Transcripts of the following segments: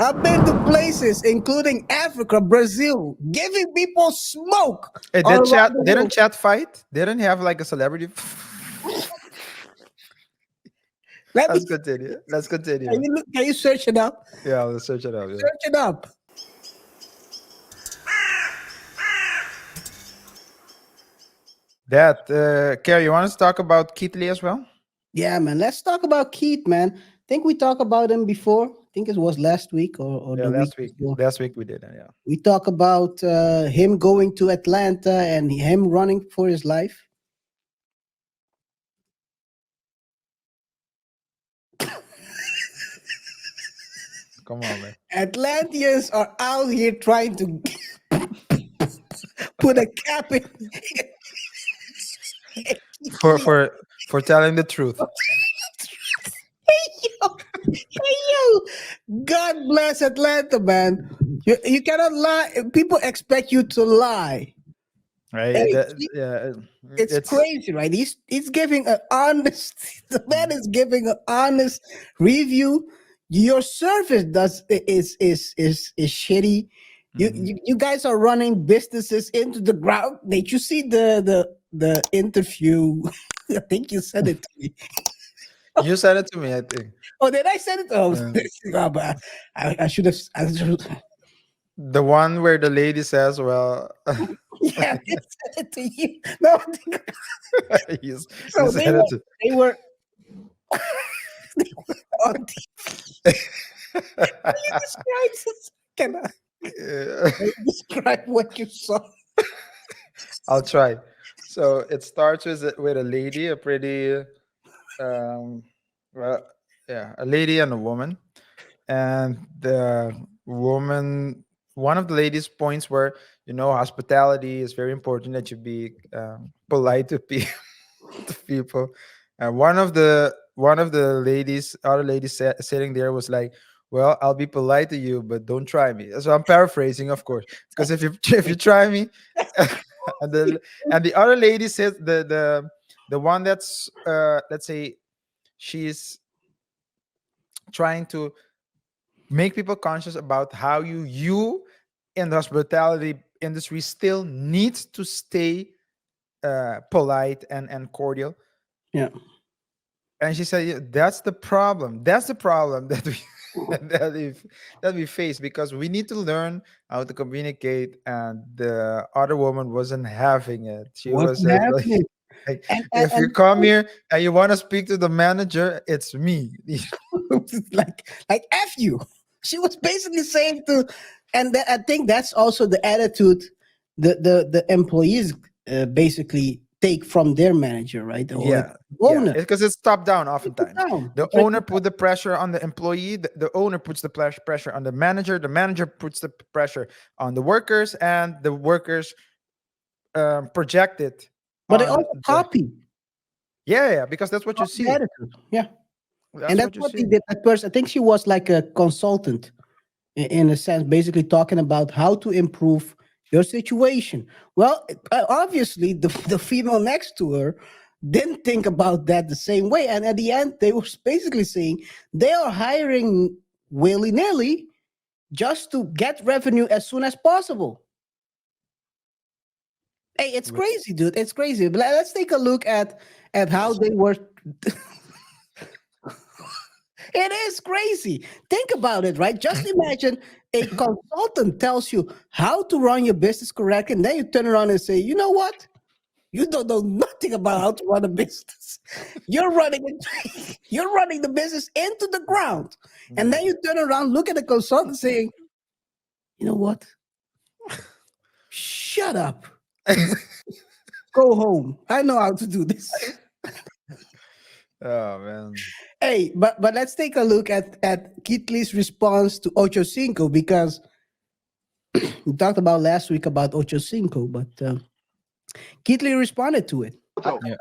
I've been to places, including Africa, Brazil, giving people smoke Hey, all around the didn't world. chat fight? Didn't have like a celebrity? Let me. Let's continue. Let's continue. Can you search it up? Yeah, let's search it up. Yeah. Search it up. That, KaiR, you want us to talk about Keithley as well? Yeah, man. Let's talk about Keith, man. I think we talked about him before. I think it was last week or Yeah, the week last week. before. Last week we did. Yeah. We talk about him going to Atlanta and him running for his life. Come on, man. Atlanteans are out here trying to put a cap in. For telling the truth. Hey, yo, God bless Atlanta, man. You cannot lie. People expect you to lie. Right? Hey, Yeah. it's crazy, right? He's giving an honest. The man is giving an honest review. Your service is shitty. You guys are running businesses into the ground. Did you see the interview? I think you said it to me. You said it to me, I think. Oh, did I send it? Oh, Yeah. but I should have. The one where the lady says, well, Yeah, I sent it to you. No, you so said it to they were on TV. Can you describe this? Can I describe what you saw? I'll try. So it starts with a lady, a pretty, well, yeah, a lady and a woman, and the woman. One of the ladies' points were, hospitality is very important. That you be polite to to people. And one of the ladies, other ladies sitting there was like, "Well, I'll be polite to you, but don't try me." So I'm paraphrasing, of course, because if you if you try me, and the other lady says the one that's let's say she's trying to make people conscious about how you in the hospitality industry still needs to stay polite and cordial. Yeah. And she said, "Yeah, that's the problem. That's the problem that we that we face, because we need to learn how to communicate." And the other woman wasn't having it. She What's was happening? like, And, if you come here and you want to speak to the manager, it's me. like F you. She was basically saying to, and I think that's also the attitude the employees basically take from their manager, right? Or Yeah, owner. because it's top down. Oftentimes, Down. the It's like, owner put the pressure on the employee. The owner puts the pressure on the manager. The manager puts the pressure on the workers, and the workers project it but they on also the. copy Yeah, because that's what you the see. attitude. Yeah. And That's that's what you what they see. did at first. I think she was like a consultant in a sense, basically talking about how to improve your situation. Well, obviously, the female next to her didn't think about that the same way. And at the end, they were basically saying they are hiring willy nilly just to get revenue as soon as possible. Hey, it's Wi- crazy, dude. It's crazy. But let's take a look at how they were. It is crazy. Think about it, right? Just imagine a consultant tells you how to run your business correctly, and then you turn around and say, you know what? You don't know nothing about how to run a business. You're running it, you're running the business into the ground. And then you turn around, look at the consultant saying, you know what? Shut up. Go home. I know how to do this. Oh man. Hey, but let's take a look at Kitley's response to Ochocinco, because we talked about last week about Ochocinco, but Kitley responded to it. Yeah.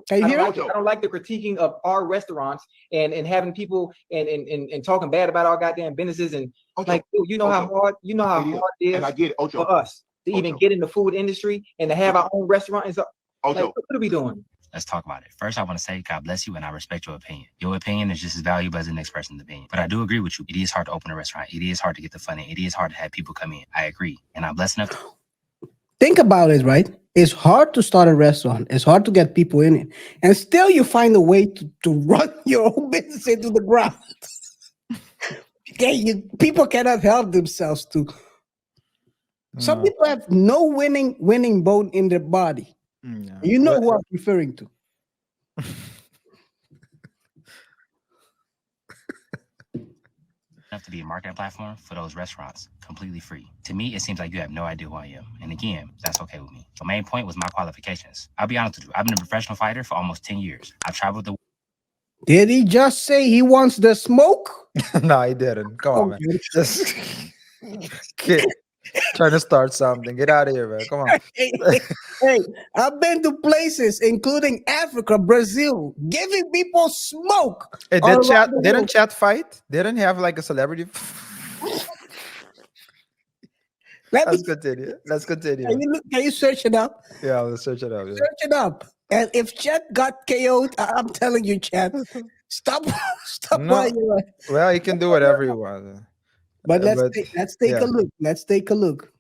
Can you hear it? I don't like the critiquing of our restaurants and having people and talking bad about our goddamn businesses and like, dude, you know how hard it is And I get it, Ocho. for us to even Ocho. get in the food industry and to have our own restaurant and so like, what are we doing? Let's talk about it. First, I want to say God bless you and I respect your opinion. Your opinion is just as valuable as the next person's opinion. But I do agree with you. It is hard to open a restaurant. It is hard to get the funding. It is hard to have people come in. I agree. And I'm blessed enough to Think about it, right? It's hard to start a restaurant. It's hard to get people in it. And still you find a way to run your own business into the ground. Okay, people cannot help themselves to. Some No. people have no winning bone in their body. No. You know But- who I'm referring to. enough to be a marketing platform for those restaurants completely free. To me, it seems like you have no idea who I am. And again, that's okay with me. The main point was my qualifications. I'll be honest with you. I've been a professional fighter for almost 10 years. I've traveled the Did he just say he wants the smoke? no, I didn't. Come on, man. Okay. Just kid, trying to start something. Get out of here, man. Come on. Hey, I've been to places, including Africa, Brazil, giving people smoke. Hey, all did chat? around the Didn't world. chat fight? Didn't have like a celebrity? Let me, Let's continue. Let's continue. can you search it up? Yeah, let's search it up. Yeah. Search it up. And if Chet got KO'd, I'm telling you, Chet, stop No. while you're at. Well, you can do whatever you want. But let's but, take yeah. a look. Let's take a look.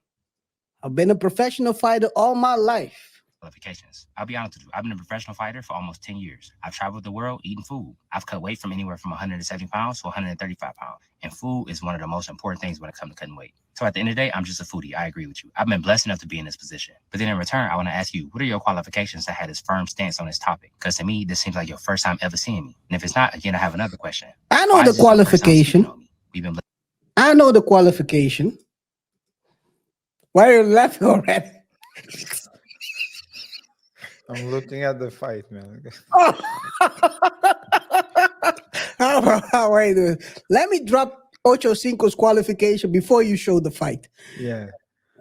I've been a professional fighter all my life. qualifications. I'll be honest with you. I've been a professional fighter for almost 10 years. I've traveled the world eating food. I've cut weight from anywhere from 170 pounds to 135 pounds. And food is one of the most important things when it comes to cutting weight. So at the end of the day, I'm just a foodie. I agree with you. I've been blessed enough to be in this position. But then in return, I want to ask you, what are your qualifications to have this firm stance on this topic? Because to me, this seems like your first time ever seeing me. And if it's not, again, I have another question. I know Why the is this your first time speaking qualification. on me? We've been I know the qualification. Why are you laughing already? I'm looking at the fight, man. How are you doing? Let me drop Ochocinco's qualification before you show the fight. Yeah.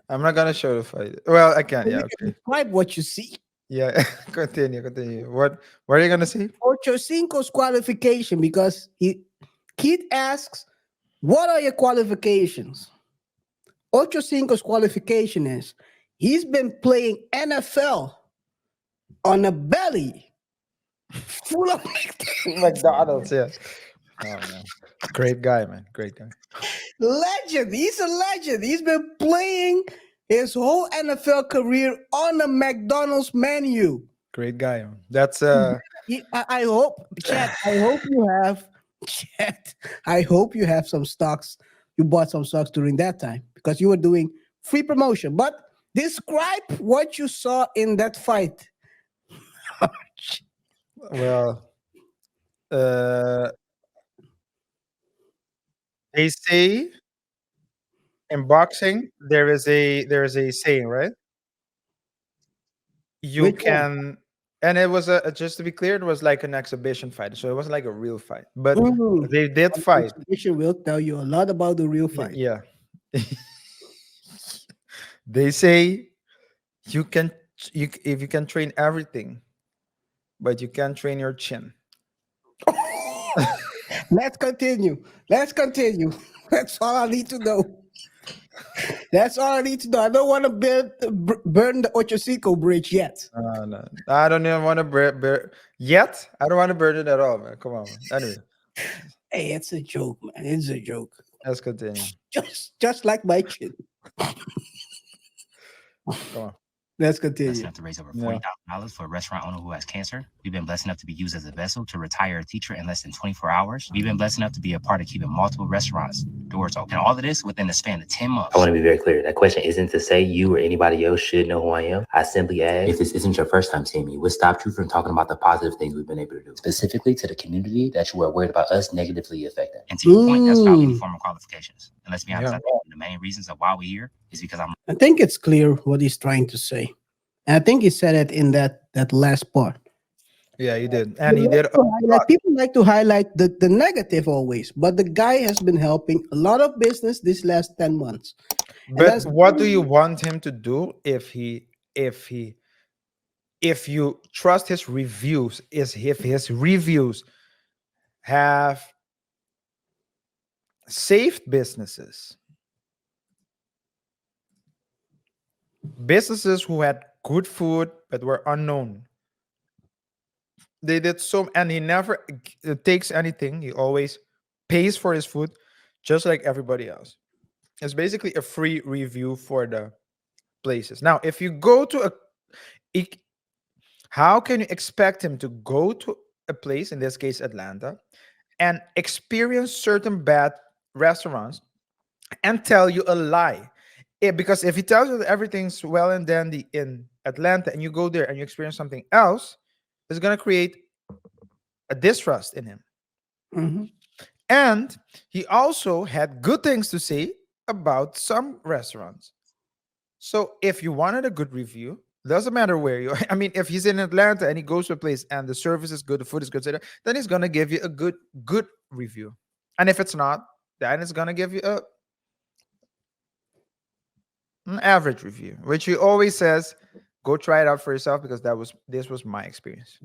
I'm not gonna show the fight. Well, I can. You Yeah. can Okay. describe what you see. Yeah. Continue. What are you gonna see? Ochocinco's qualification, because Keith asks, what are your qualifications? Ochocinco's qualification is he's been playing NFL on a belly full of McDonald's. Yeah. Oh man. Great guy, man. Great guy. legend. He's a legend. He's been playing his whole NFL career on a McDonald's menu. Great guy. Man. That's I hope, Chat. I hope you have, Chat. I hope you have some stocks. You bought some stocks during that time because you were doing free promotion. But describe what you saw in that fight. well. They say in boxing there is a saying, right? You Which one? can, and it was just to be clear, it was like an exhibition fight, so it wasn't like a real fight, but Mm. they did fight. Exhibition will tell you a lot about the real fight. Yeah. They say you can if you can train everything, but you can't train your chin. Let's continue. Let's continue. That's all I need to know. That's all I need to know. I don't want to burn the Ochocinco bridge yet. No, I don't even want to burn yet. I don't want to burn it at all, man. Come on, man. Anyway, Hey, it's a joke, man. It's a joke. let's continue. Just like my chin. Come on. Let's blessed continue. enough to raise over Yeah. $40,000 for a restaurant owner who has cancer. We've been blessed enough to be used as a vessel to retire a teacher in less than 24 hours. We've been blessed enough to be a part of keeping multiple restaurants doors open. And all of this within the span of 10 months. I want to be very clear. That question isn't to say you or anybody else should know who I am. I simply ask, if this isn't your first time seeing me, what stopped you from talking about the positive things we've been able to do? Specifically to the community that you were worried about us negatively affecting. And to your point, that's without any Mm. formal qualifications. And let's be honest, Yeah. I think one of the main reasons of why we're here is because I'm I think it's clear what he's trying to say. And I think he said it in that last part. Yeah, he did, and he did. People like to highlight the negative always, but the guy has been helping a lot of business this last 10 months. But that's- what do you want him to do if you trust his reviews? Is if his reviews have saved businesses who had good food but were unknown, They did so, and he never takes anything. He always pays for his food, just like everybody else. It's basically a free review for the places. Now, if you go to e- how can you expect him to go to a place, in this case Atlanta, and experience certain bad restaurants and tell you a lie? Because if he tells you that everything's well and dandy in Atlanta and you go there and you experience something else, it's going to create a distrust in him. Mhm. And he also had good things to say about some restaurants. So if you wanted a good review, doesn't matter where you are. I mean, if he's in Atlanta and he goes to a place and the service is good, the food is good, etc., then he's gonna give you a good review. And if it's not, then it's gonna give you an average review, which he always says, go try it out for yourself because this was my experience.